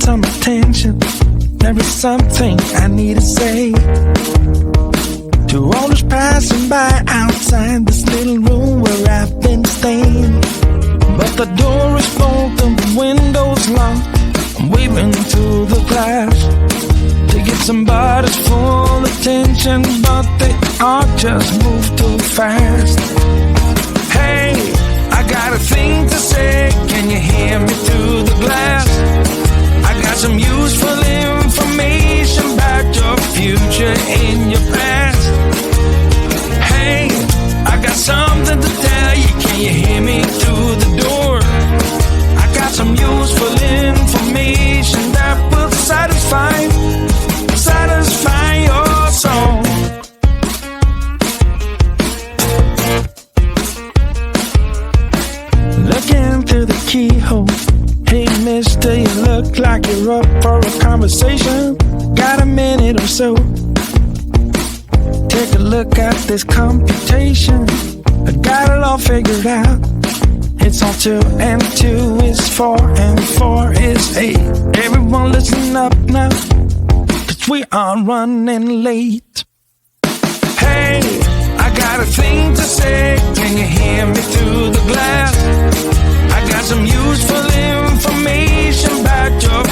some attention. There is something I need to say to all those passing by outside this little room where I've been staying. But the door is open, the window's locked. I'm waving through the glass to get somebody's full attention, but they all just move too fast. Hey, I got a thing to say, can you hear me through the glass? I got some useful information about your future and your past. Hey, I got something to tell you, can you hear me through the door? I got some useful information that will satisfy your soul. Looking through the keyhole. Hey mister, you look like you're up for a conversation. Got a minute or so? Take a look at this computation. I got it all figured out. It's all 2 and 2 is 4 and 4 is 8. Everyone listen up now, 'cause we are running late. Hey, I got a thing to say, can you hear me through the glass? I got some useful information about your